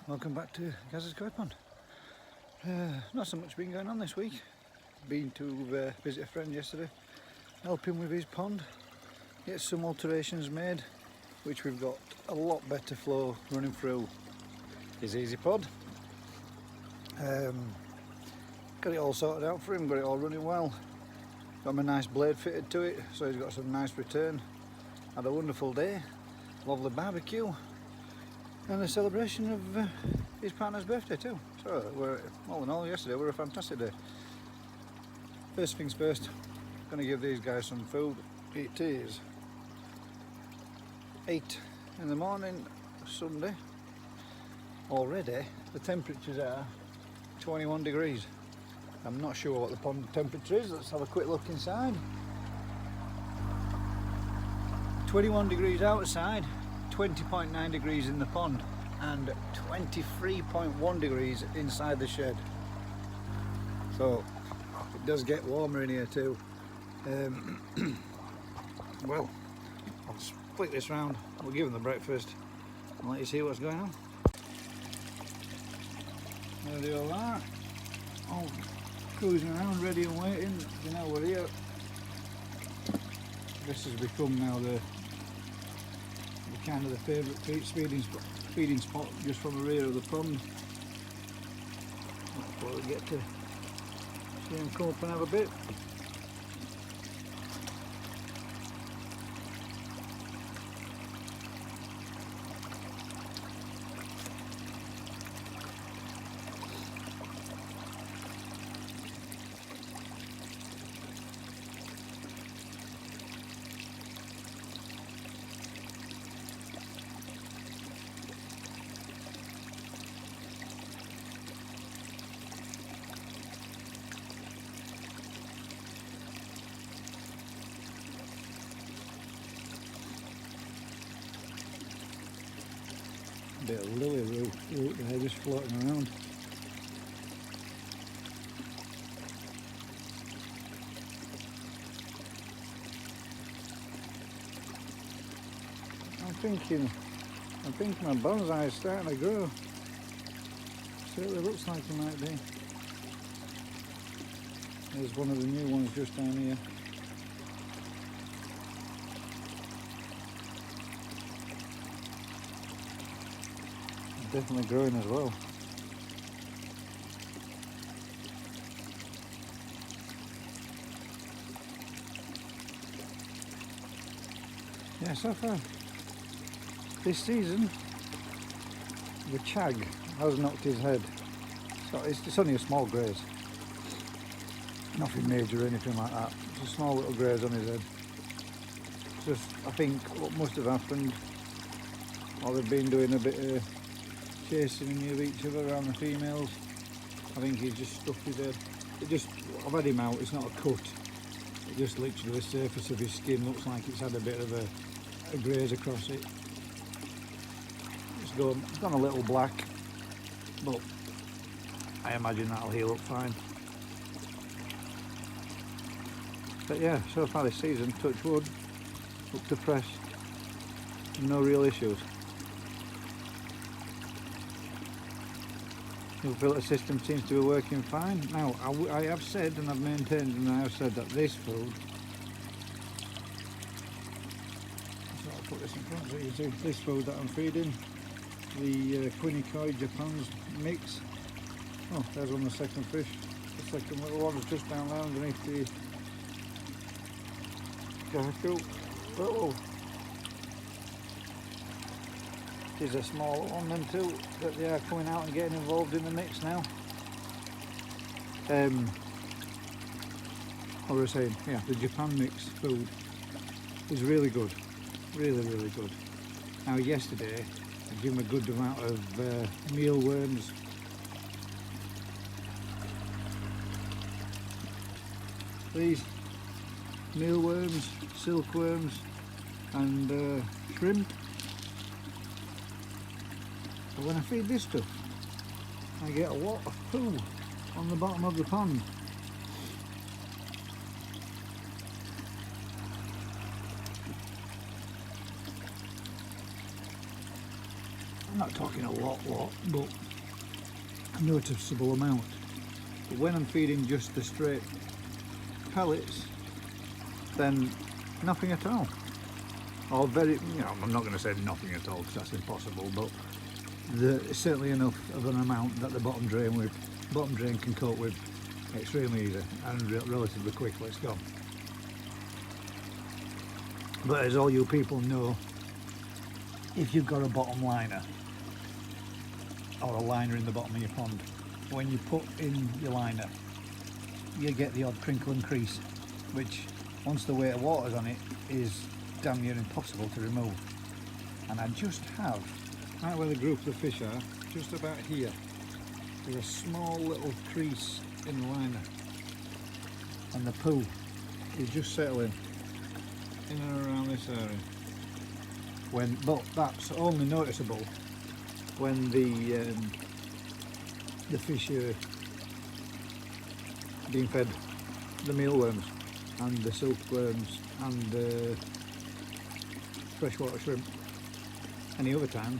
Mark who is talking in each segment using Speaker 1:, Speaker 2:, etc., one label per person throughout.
Speaker 1: Welcome back to Gaz's Koi Pond. Not so much been going on this week. Been to visit a friend yesterday, help him with his pond, get some alterations made, which we've got a lot better flow running through his easy pod. Got it all sorted out for him, got it all running well. Got him a nice blade fitted to it, so he's got some nice return. Had a wonderful day, lovely barbecue, and a celebration of his partner's birthday too. So all in all, yesterday were a fantastic day. First things first, going to give these guys some food. It is 8 in the morning, Sunday. Already the temperatures are 21 degrees. I'm not sure what the pond temperature is. Let's have a quick look inside. 21 degrees outside, 20.9 degrees in the pond, and 23.1 degrees inside the shed. So it does get warmer in here too. Well, I'll just flick this round. We'll give them the breakfast and let you see what's going on. There they all are, all cruising around, ready and waiting. You know we're here. This has become now the kind of the favourite feeding spot just from the rear of the pond. Before we get to see them come up and have a bit. Bit of lily root there just floating around. I think my bonsai is starting to grow. Certainly looks like it might be. There's one of the new ones just down here. Definitely growing as well. Yeah, so far this season the chag has knocked his head. So it's only a small graze, nothing major or anything like that. It's a small little graze on his head. Just, I think what must have happened, or they've been doing a bit of chasing of each other around the females. I think he's just stuck his head. I've had him out, it's not a cut. It just literally the surface of his skin looks like it's had a bit of a graze across it. It's gone a little black, but I imagine that'll heal up fine. But yeah, so far this season, touch wood, up to press, no real issues. The filter system seems to be working fine. Now, I have said, and I've maintained, and I have said that this food, so I'll put this in front so you can see, this food that I'm feeding, the Quinnicoi Japan's mix. Oh, there's one of the second fish. The second little one is just down there underneath the gahaku. Oh, there's a small one then too, that they are coming out and getting involved in the mix now. What was I saying? Yeah, the Japan mix food is really good, really good. Now yesterday I gave them a good amount of mealworms. These mealworms, silkworms and shrimp. But when I feed this stuff, I get a lot of poo on the bottom of the pond. not talking a lot, but a noticeable amount. But when I'm feeding just the straight pellets, then nothing at all. Or very, you know, I'm not going to say nothing at all because that's impossible, but there's certainly enough of an amount that the bottom drain can cope with extremely easy and relatively quickly. It's gone. But as all you people know, if you've got a bottom liner or a liner in the bottom of your pond, when you put in your liner, you get the odd crinkle and crease, which once the weight of water's on it is damn near impossible to remove. And I just have, right where the group of the fish are, just about here, there's a small little crease in the liner, and the poo is just settling in and around this area. But that's only noticeable when the fish are being fed the mealworms and the silkworms and freshwater shrimp. Any other time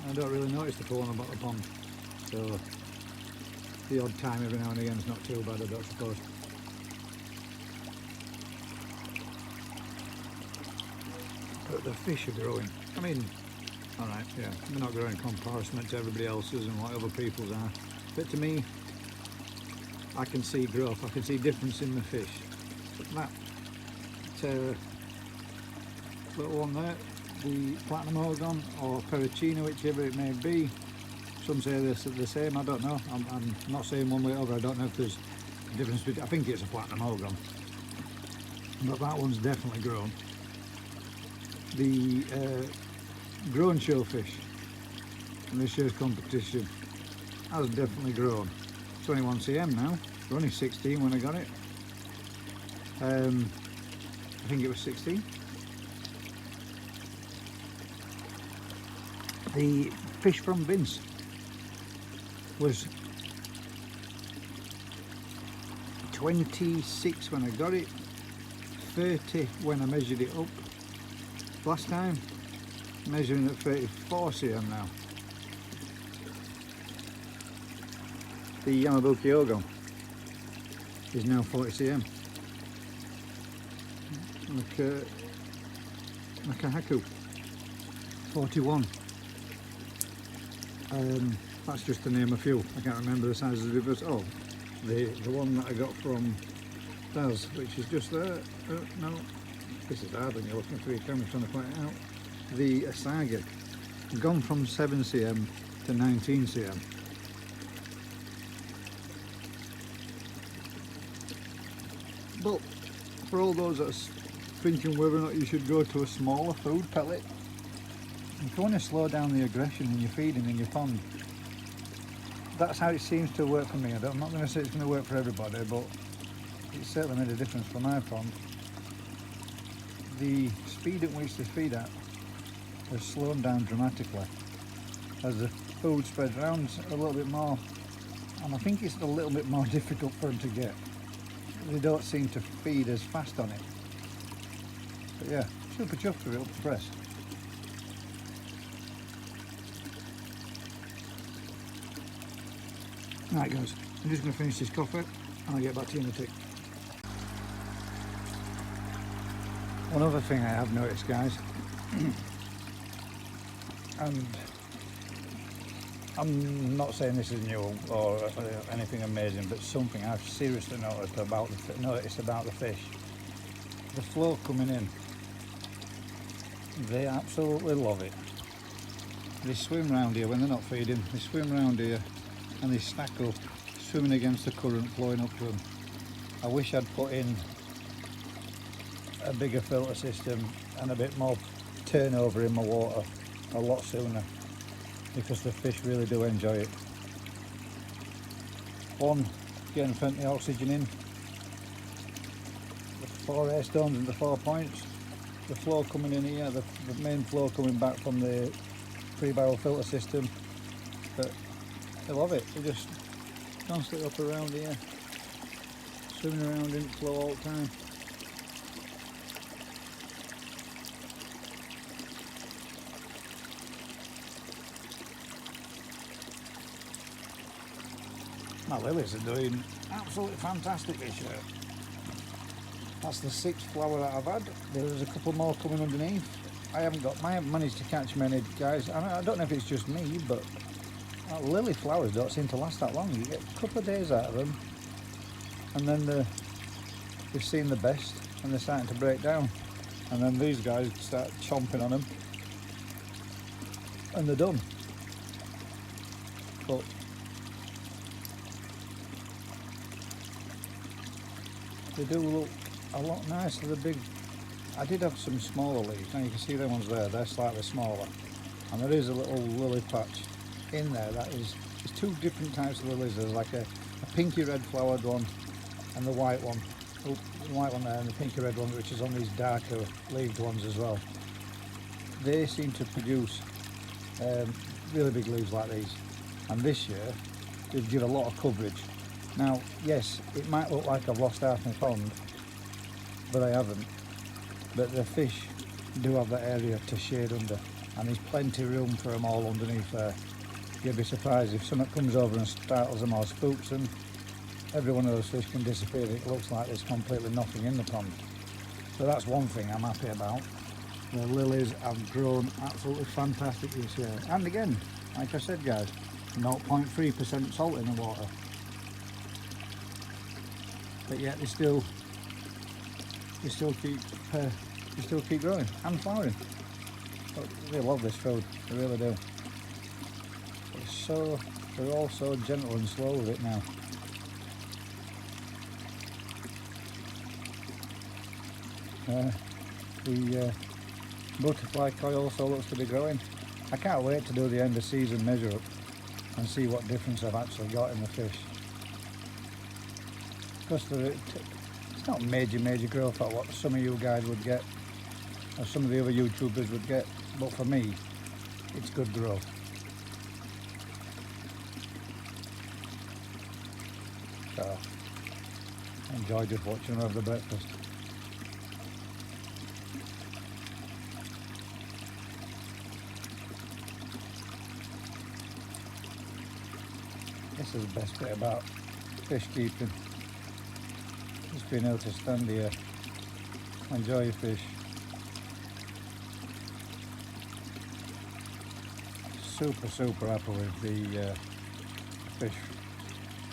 Speaker 1: I don't really notice the poo on the bottom of the pond, so the odd time every now and again is not too bad, I don't suppose. But the fish are growing. I mean, alright, yeah, they're not growing in comparison to everybody else's and what other people's are, but to me, I can see growth, I can see difference in the fish. That little one there, the platinum organ or pericino, whichever it may be, some say they're the same, I don't know, I'm not saying one way or other, I don't know if there's a difference between, I think it's a platinum organ, but that one's definitely grown. The grown shellfish in this year's competition has definitely grown. 21 cm now, we're only 16 when I got it. I think it was 16. The fish from Vince was 26 when I got it, 30 when I measured it up last time, measuring at 34 cm now. The Yamabuki Ogon is now 40 cm. Makahaku 41. That's just to name a few. I can't remember the size of the difference. Oh, the one that I got from Daz, which is just there. No, this is hard when you're looking through your camera trying to point it out. The Asaga, gone from 7 cm to 19 cm. But for all those that are thinking whether or not you should go to a smaller food pellet, if you want to slow down the aggression in your feeding in your pond, that's how it seems to work for me. I'm not going to say it's going to work for everybody, but it certainly made a difference for my pond. The speed at which they feed at has slowed down dramatically as the food spreads around a little bit more, and I think it's a little bit more difficult for them to get. They don't seem to feed as fast on it. But yeah, super chuffed with it up to press. Right guys, I'm just going to finish this coffee and I'll get back to you in a tick. One other thing I have noticed, guys, and I'm not saying this is new or anything amazing, but something I've seriously noticed about the fish. The flow coming in, they absolutely love it. They swim round here when they're not feeding, they swim round here and they stack up, swimming against the current flowing up to them. I wish I'd put in a bigger filter system and a bit more turnover in my water a lot sooner, because the fish really do enjoy it. One, getting plenty of oxygen in, the 4 air stones and the 4 points, the flow coming in here, the main flow coming back from the pre-barrel filter system, but they love it. They just constantly up around here, swimming around in flow all the time. My lilies are doing absolutely fantastic this year. That's the 6th flower that I've had. There's a couple more coming underneath. I haven't managed to catch many, guys. I don't know if it's just me, but lily flowers don't seem to last that long. You get a couple of days out of them, and then they've seen the best, and they're starting to break down. And then these guys start chomping on them, and they're done. But they do look a lot nicer. The big, I did have some smaller leaves. Now you can see them ones there, they're slightly smaller. And there is a little lily patch in there that is, there's two different types of lilies. There's like a pinky red flowered one and the white one. Oh, the white one there and the pinky red one, which is on these darker leaved ones as well. They seem to produce really big leaves like these. And this year, they've given a lot of coverage. Now, yes, it might look like I've lost half my pond, but I haven't. But the fish do have that area to shade under, and there's plenty of room for them all underneath there. You'd be surprised if something comes over and startles them or spooks them. Every one of those fish can disappear. It looks like there's completely nothing in the pond. So that's one thing I'm happy about. The lilies have grown absolutely fantastic this year. And again, like I said, guys, 0.3% salt in the water. But yet they still keep growing and flowering. But they love this food, they really do. They're all so gentle and slow with it now. The butterfly koi also looks to be growing. I can't wait to do the end of season measure up and see what difference I've actually got in the fish. Because it's not major growth at what some of you guys would get or some of the other YouTubers would get, but for me it's good growth. So I enjoy just watching them have the breakfast. This is the best bit about fish keeping. Just being able to stand here, enjoy your fish. Super happy with the fish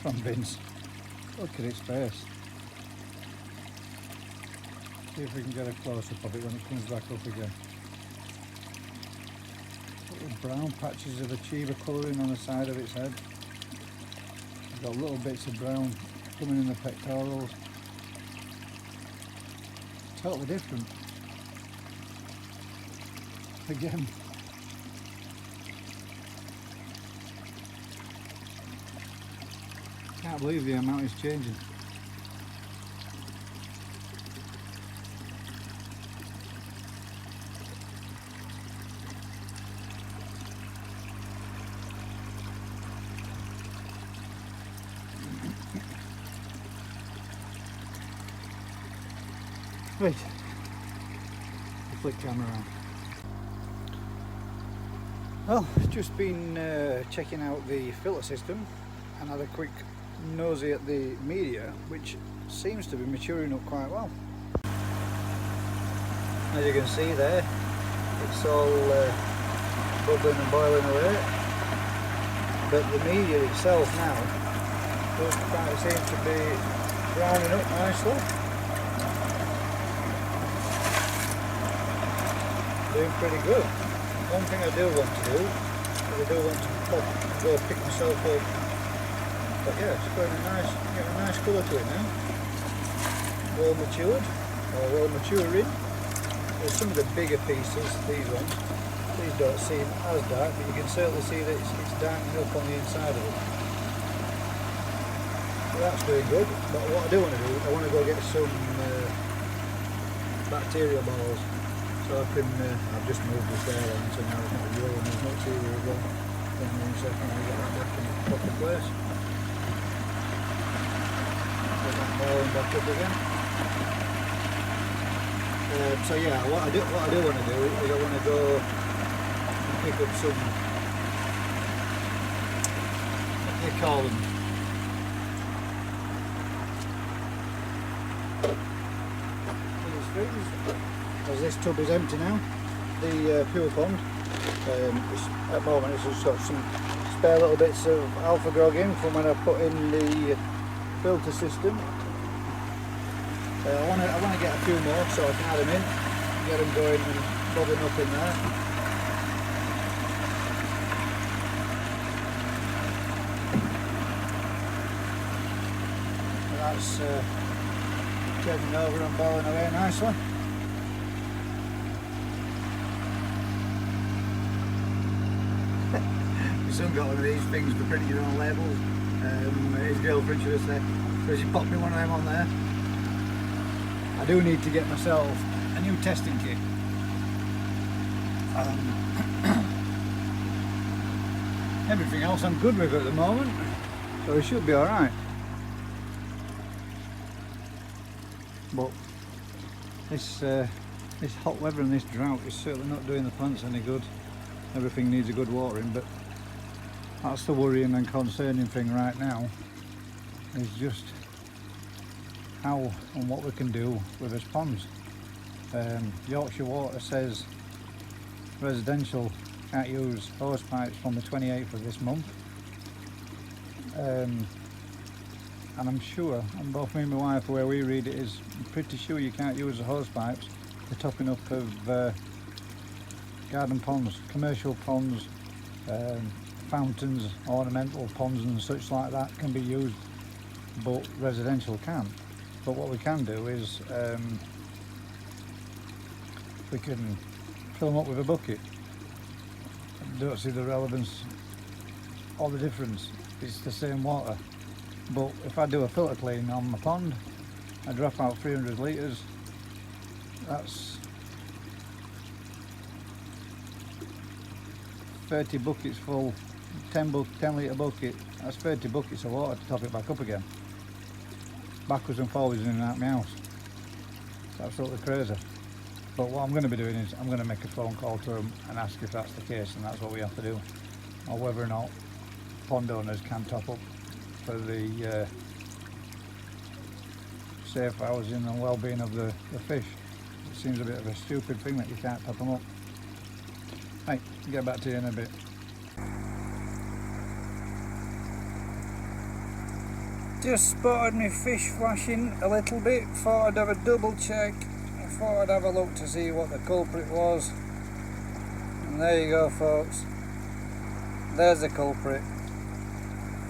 Speaker 1: from Vince. Look at its face. See if we can get a close up of it when it comes back up again. Little brown patches of achiever colouring on the side of its head. It's got little bits of brown coming in the pectorals. Totally different. Again. Can't believe the amount is changing. Right, the flick camera around. Well, just been checking out the filter system and had a quick nosy at the media, which seems to be maturing up quite well. As you can see there, it's all bubbling and boiling away, but the media itself now seems to be browning up nicely. Doing pretty good. One thing I do want to do is I do want to go pick myself up. But yeah, it's getting a nice colour to it now. Well matured, or well maturing. There's some of the bigger pieces, these ones. These don't seem as dark, but you can certainly see that it's darkening up on the inside of it. So that's doing good. But what I do want to do, I want to go get some bacterial balls. So I can, I've just moved this there on, so now I've got the and there's not here as well. Then in a second I'll get that back in the proper place. Put that ball back up again. So yeah, what I do want to do is I want to go and pick up some, what do they call them? these things. As this tub is empty now, the pure pond, at the moment it's just got some spare little bits of alpha grog in from when I put in the filter system. I want to get a few more so I can add them in, get them going and bobbing up in there. And that's turning over and boiling away nicely. My son got one of these things for printing your own labels. His girlfriend should have said, so she popped me one of them on there. I do need to get myself a new testing kit. Everything else I'm good with at the moment, so it should be alright. But this hot weather and this drought is certainly not doing the plants any good. Everything needs a good watering, but that's the worrying and concerning thing right now, is just how and what we can do with this ponds. Yorkshire Water says residential can't use hose pipes from the 28th of this month, and I'm sure, and both me and my wife, the way we read it is, I'm pretty sure you can't use the hose pipes for topping up of garden ponds, commercial ponds, fountains, ornamental ponds and such like that can be used, but residential can't. But what we can do is we can fill them up with a bucket. I don't see the relevance or the difference. It's the same water. But if I do a filter clean on my pond, I drop out 300 litres. That's 30 buckets full, 10 litre bucket. That's 30 buckets of water to top it back up again. Backwards and forwards in and out of my house. It's absolutely crazy. But what I'm going to be doing is I'm going to make a phone call to them and ask if that's the case, and that's what we have to do, or whether or not pond owners can top up for the safe housing and well-being of the fish. It seems a bit of a stupid thing that you can't top them up. Right, get back to you in a bit. Just spotted me fish flashing a little bit, thought I'd have a double check, I thought I'd have a look to see what the culprit was, and there you go folks, there's the culprit,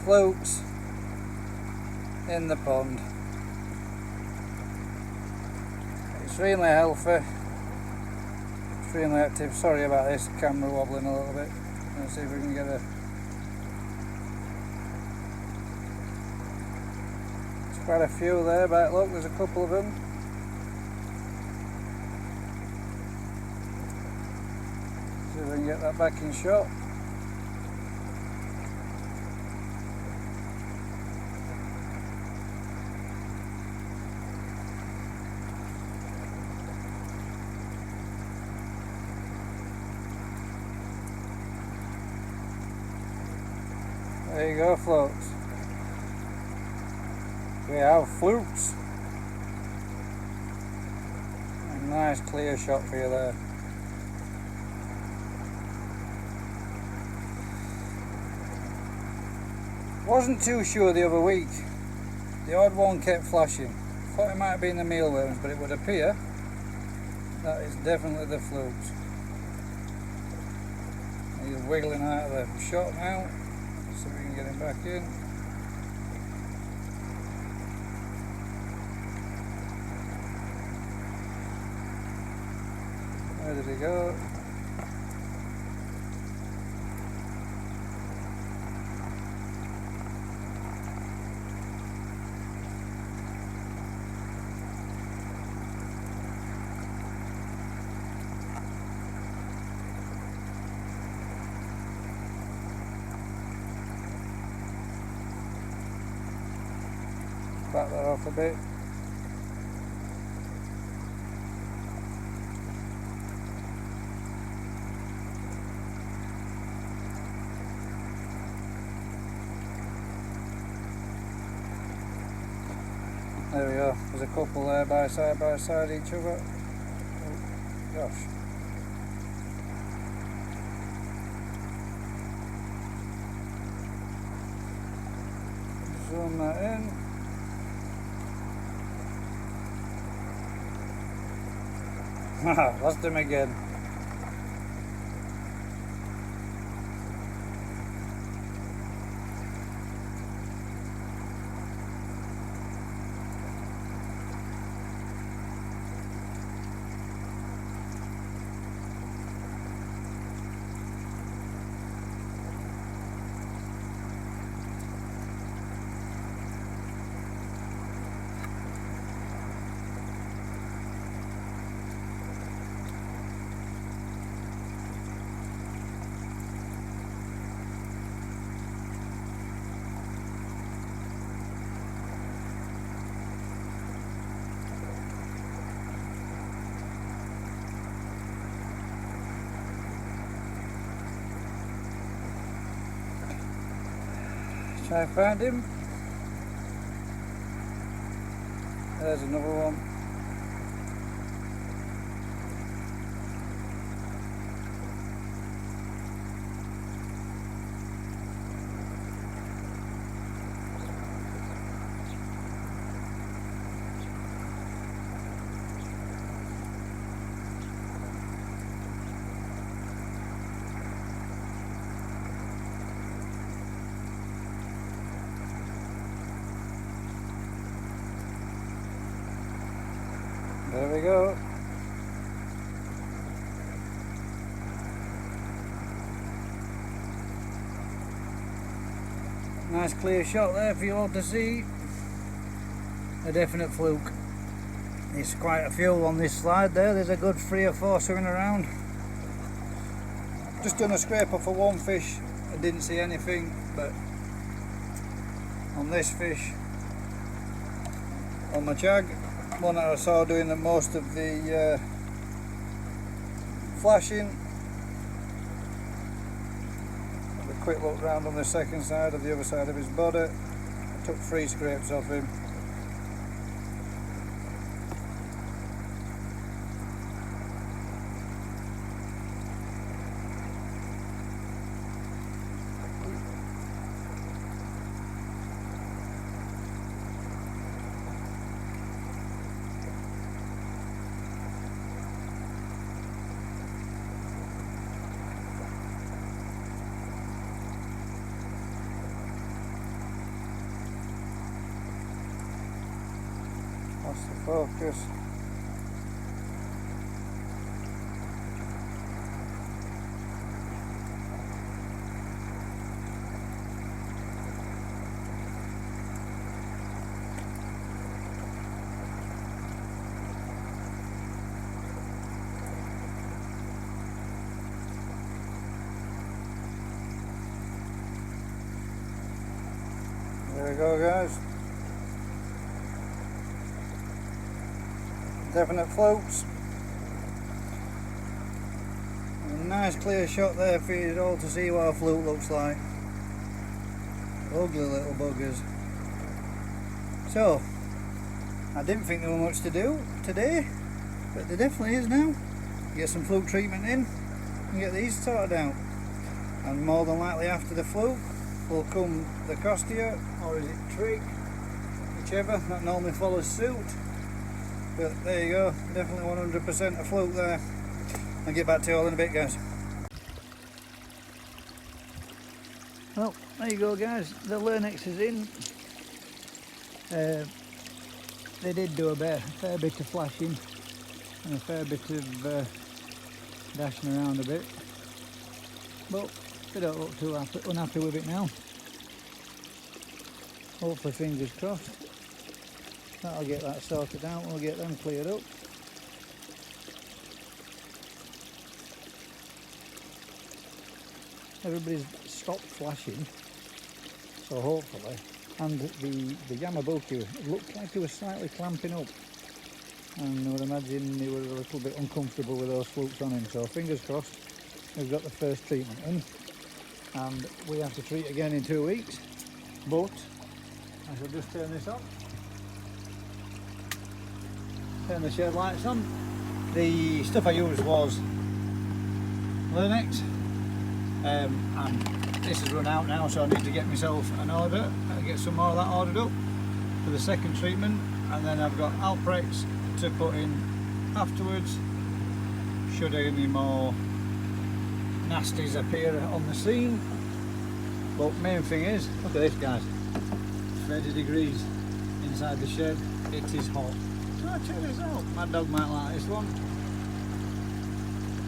Speaker 1: flukes in the pond. Extremely healthy, extremely active. Sorry about this camera wobbling a little bit. Let's see if we can get a... There's quite a few there, but look, there's a couple of them. See if we can get that back in shot. There you go, floats. We have flukes. A nice clear shot for you there. Wasn't too sure the other week. The odd one kept flashing. Thought it might have been the mealworms, but it would appear that is definitely the flukes. He's wiggling out of the shot now. So we can get him back in. Where did he go? Back that off a bit. There we go, there's a couple there by side each other. Oh, gosh. Zoom that in. Lost him again. Try and find him. There's another one. There we go. Nice clear shot there for you all to see. A definite fluke. There's quite a few on this slide there. There's a good 3 or 4 swimming around. Just done a scraper for one fish. I didn't see anything, but on this fish, on my jag, one that I saw doing the most of the flashing. Have a quick look round on the second side of the other side of his body. I took 3 scrapes off him. That's the focus. There we go, guys. Definite flukes. A nice clear shot there for you all to see what a fluke looks like. Ugly little buggers. So, I didn't think there were much to do today, but there definitely is now. Get some fluke treatment in and get these sorted out. And more than likely after the fluke will come the costia, or is it trig, whichever, that normally follows suit. But there you go, definitely 100% a fluke there. I'll get back to you all in a bit, guys. Well, there you go, guys. The Lurnex is in. They did do a fair bit of flashing and a fair bit of dashing around a bit, but they don't look too unhappy with it now. Hopefully, fingers crossed, that'll get that sorted out. We'll get them cleared up. Everybody's stopped flashing, so hopefully. And the Yamabuki looked like he was slightly clamping up, and I would imagine he was a little bit uncomfortable with those flukes on him. So fingers crossed, we've got the first treatment in, and we have to treat again in 2 weeks. But I shall just turn this on. turn the shed lights on. The stuff I used was Linux, and this has run out now, so I need to get myself an order and get some more of that ordered up for the second treatment. And then I've got Alprex to put in afterwards, should any more nasties appear on the scene. But main thing is, look at this guys, 30 degrees inside the shed, it is hot. So check this out, my dog might like this one.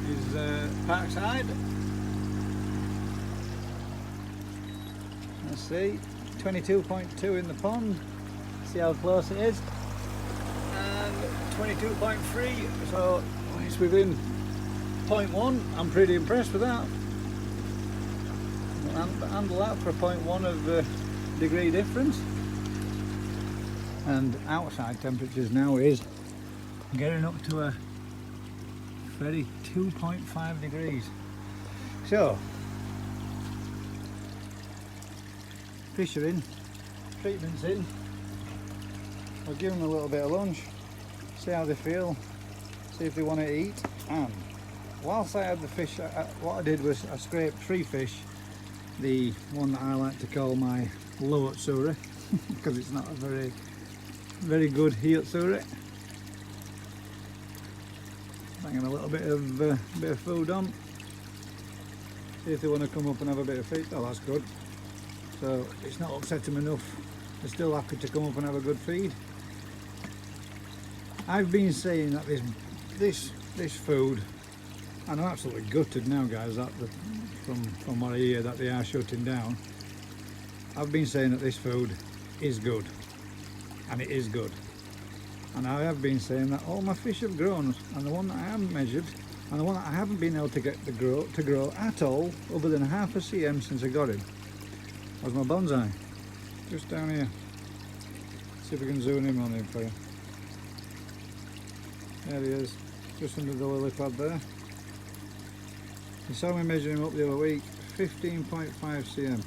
Speaker 1: Is Parkside. Let's see, 22.2 in the pond, see how close it is, and 22.3, so it's within 0.1. I'm pretty impressed with that. Handle that for a 0.1 of degree difference. And outside temperatures now is getting up to a 32.5 degrees. So fish are in, treatment's in. We'll give them a little bit of lunch, see how they feel, see if they want to eat. And whilst I had the fish, what I did was I scraped 3 fish, the one that I like to call my low tsuri because it's not a very good hiyotsuri. Banging a little bit of food on, see if they want to come up and have a bit of feed. Oh, that's good. So it's not upset them enough, they're still happy to come up and have a good feed. I've been saying that this food, and I'm absolutely gutted now guys that from what I hear that they are shutting down. I've been saying that this food is good, and it is good. And I have been saying that all my fish have grown, and the one that I haven't measured, and the one that I haven't been able to get to grow at all, other than half a cm since I got him, was my bonsai, just down here. See if we can zoom in on him for you. There he is, just under the lily pad there. You saw me measuring him up the other week, 15.5 cm.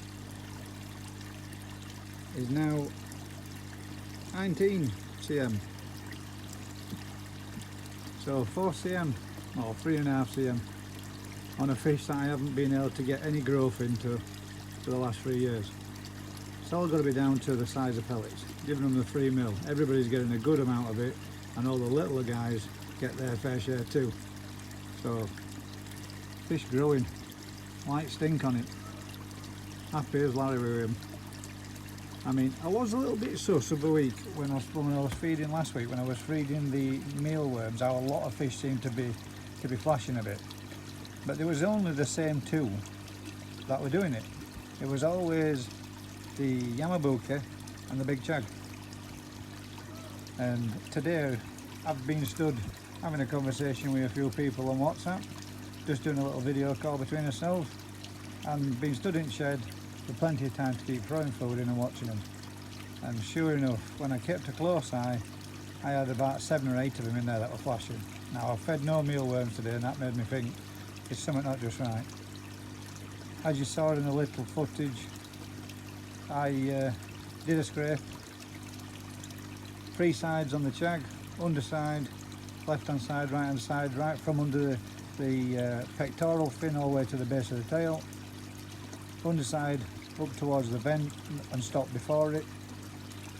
Speaker 1: He's now 19 cm. So 4 cm, or 3.5 cm on a fish that I haven't been able to get any growth into for the last 3 years. It's all got to be down to the size of pellets, giving them the 3 mil. Everybody's getting a good amount of it, and all the littler guys get their fair share too. So fish growing, light stink on it. Happy as Larry with him. I mean, I was a little bit sus of a week when I was feeding last week, when I was feeding the mealworms, how a lot of fish seemed to be flashing a bit. But there was only the same 2 that were doing it. It was always the Yamabuka and the big chag. And today I've been stood having a conversation with a few people on WhatsApp, just doing a little video call between ourselves, and been stood in the shed for plenty of time to keep throwing food in and watching them. And sure enough, when I kept a close eye, I had about 7 or 8 of them in there that were flashing. Now I've fed no mealworms today, and that made me think it's something not just right. As you saw in the little footage, I did a scrape, 3 sides on the chag, underside, left hand side, right hand side, right from under the pectoral fin all the way to the base of the tail, underside up towards the vent and stop before it,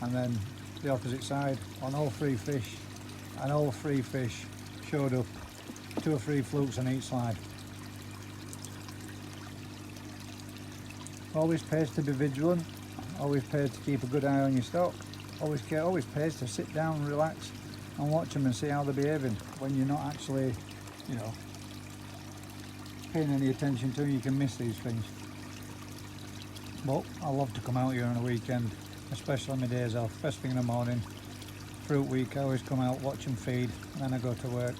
Speaker 1: and then the opposite side on all 3 fish, and all 3 fish showed up, 2 or 3 flukes on each side. Always pays to be vigilant, always pays to keep a good eye on your stock, always pays to sit down and relax and watch them and see how they're behaving when you're not actually, you know, paying any attention to them. You can miss these things. But I love to come out here on a weekend, especially on my days off. First thing in the morning, fruit week, I always come out, watch them feed, and then I go to work.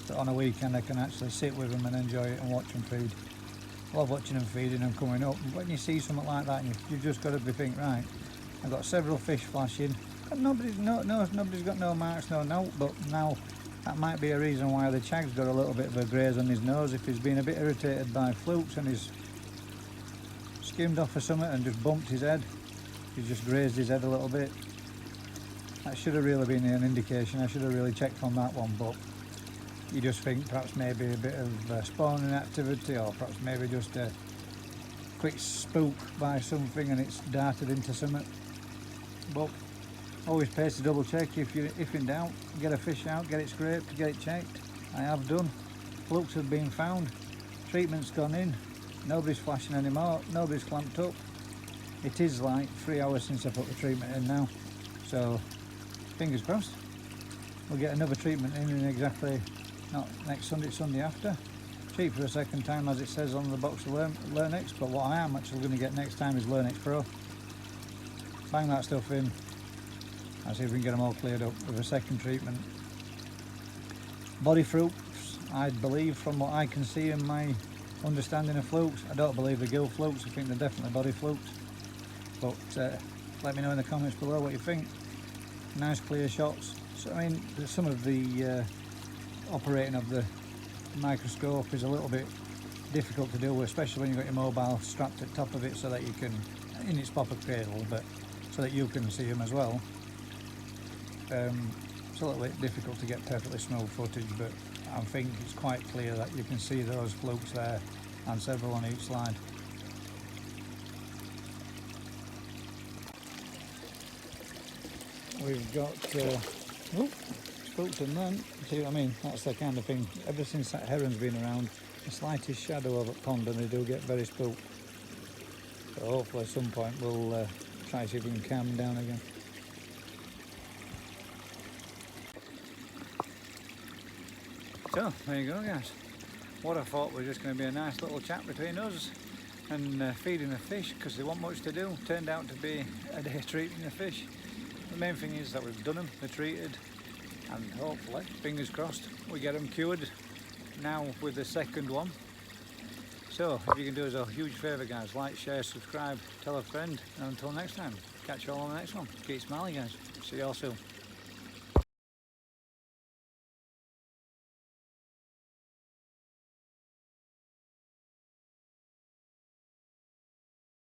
Speaker 1: But on a weekend I can actually sit with them and enjoy it and watch them feed. Love watching them feeding and coming up. When you see something like that, you've just got to be thinking, right, I've got several fish flashing, and nobody's got no marks, no note, but now that might be a reason why the chag's got a little bit of a graze on his nose. If he's been a bit irritated by flukes and he's skimmed off of something and just bumped his head, he's just grazed his head a little bit. That should have really been an indication. I should have really checked on that one, but you just think perhaps maybe a bit of spawning activity, or perhaps maybe just a quick spook by something and it's darted into something. But always pays to double check. If in doubt, get a fish out, get it scraped, get it checked. I have done. Flukes have been found, treatment's gone in, nobody's flashing anymore, nobody's clamped up. It is like 3 hours since I put the treatment in now, so fingers crossed we'll get another treatment in exactly, not next Sunday, Sunday after. Cheap for a second time, as it says on the box of Learnex, but what I am actually going to get next time is Learnex Pro. Bang that stuff in and see if we can get them all cleared up with a second treatment. Body flukes, I believe, from what I can see in my understanding of flukes. I don't believe the gill flukes, I think they're definitely body flukes. But let me know in the comments below what you think. Nice clear shots. So I mean, some of the operating of the microscope is a little bit difficult to deal with, especially when you've got your mobile strapped at the top of it so that you can, in its proper cradle, but so that you can see them as well. It's a little bit difficult to get perfectly smooth footage, but I think it's quite clear that you can see those flukes there, and several on each side. We've got spooked and then, see what I mean? That's the kind of thing. Ever since that heron's been around, the slightest shadow of a pond and they do get very spooked. So hopefully at some point we'll try to see if we can calm them down again. So there you go guys, what I thought was just going to be a nice little chat between us and feeding the fish, because they weren't much to do, turned out to be a day treating the fish. The main thing is that we've done them, they're treated, and hopefully, fingers crossed, we get them cured now with the second one. So if you can do us a huge favour guys, like, share, subscribe, tell a friend, and until next time, catch you all on the next one. Keep smiling guys, see you all soon.